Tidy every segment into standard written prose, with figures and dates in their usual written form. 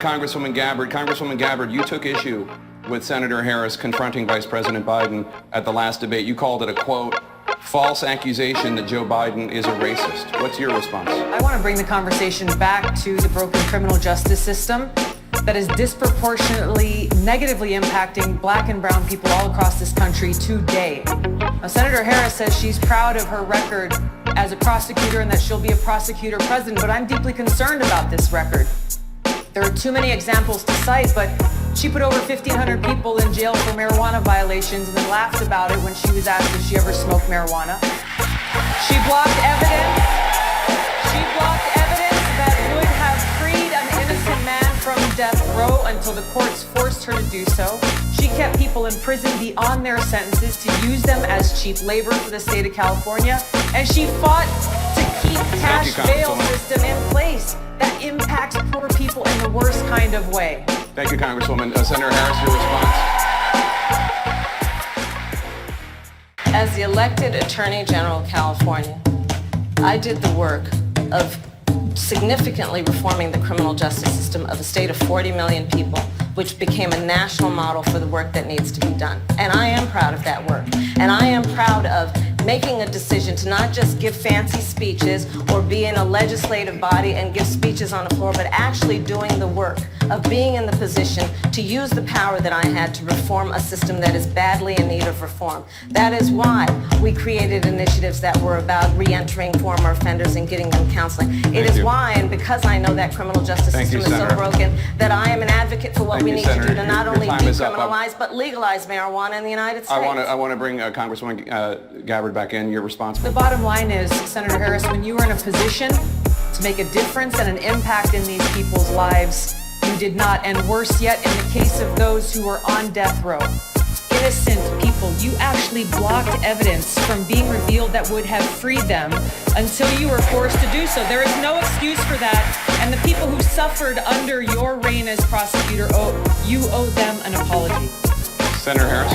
Congresswoman Gabbard, you took issue with Senator Harris confronting Vice President Biden at the last debate. You called it a, quote, false accusation that Joe Biden is a racist. What's your response? I want to bring the conversation back to the broken criminal justice system that is disproportionately negatively impacting black and brown people all across this country today. Now, Senator Harris says she's proud of her record as a prosecutor and that she'll be a prosecutor president, but I'm deeply concerned about this record. There are too many examples to cite, but she put over 1,500 people in jail for marijuana violations and then laughed about it when she was asked if she ever smoked marijuana. She blocked evidence. She blocked evidence that would have freed an innocent man from death row until the courts forced her to do so. She kept people in prison beyond their sentences to use them as cheap labor for the state of California. And she fought to keep cash bail system in place that impacts poor people in the worst kind of way. Thank you, Congresswoman. Senator Harris, your response. As the elected Attorney General of California, I did the work of significantly reforming the criminal justice system of a state of 40 million people, which became a national model for the work that needs to be done. And I am proud of that work. And I am proud of making a decision to not just give fancy speeches or be in a legislative body and give speeches on the floor, but actually doing the work of being in the position to use the power that I had to reform a system that is badly in need of reform. That is why we created initiatives that were about re-entering former offenders and getting them counseling. It is why, and because I know that criminal justice system is so broken, that I am an advocate for what we need to do to not only decriminalize, but legalize marijuana in the United States. I want to bring Congresswoman Gabbard back in. Your response. The bottom line is, Senator Harris, when you are in a position to make a difference and an impact in these people's lives, you did not. And worse yet, in the case of those who are on death row, innocent people, you actually blocked evidence from being revealed that would have freed them until you were forced to do so. There is no excuse for that. And the people who suffered under your reign as prosecutor, you owe them an apology. Senator Harris.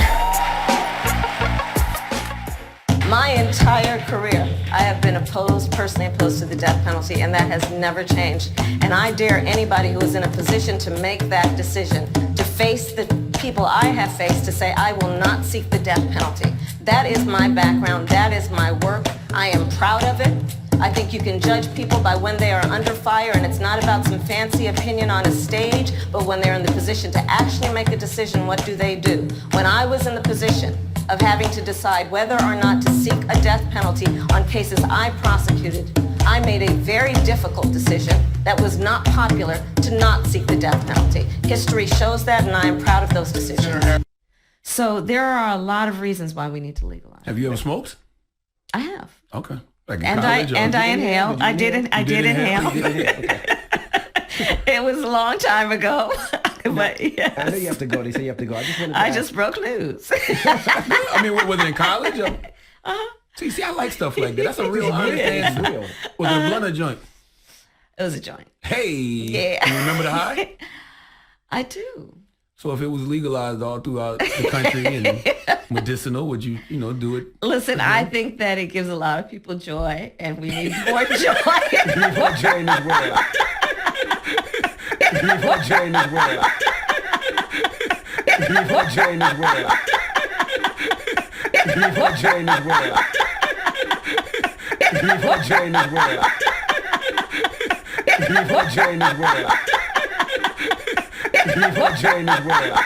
My entire career, I have been personally opposed to the death penalty, and that has never changed. And I dare anybody who is in a position to make that decision, to face the people I have faced, to say, I will not seek the death penalty. That is my background. That is my work. I am proud of it. I think you can judge people by when they are under fire, and it's not about some fancy opinion on a stage, but when they're in the position to actually make a decision, what do they do? When I was in the position of having to decide whether or not to seek a death penalty on cases I prosecuted, I made a very difficult decision that was not popular to not seek the death penalty. History shows that, and I am proud of those decisions. So there are a lot of reasons why we need to legalize. Have you ever smoked? I have. Okay. Like in And college, I inhaled. I did inhale. Okay. It was a long time ago. But yes. I know you have to go. They say you have to go. I just broke loose. I mean, was it in college? See, I like stuff like that. That's a real honest answer. Real. Was it a blunt or joint? It was a joint. Hey. Yeah. You remember the high? I do. So if it was legalized all throughout the country and medicinal, would you do it? Listen, I think that it gives a lot of people joy, and we need more joy. We need more joy in this world. We need more joy in this world. We need more joy in this world. We need more joy in this world. We need more joy in this world. We need more joy in this world. We need more joy in this world.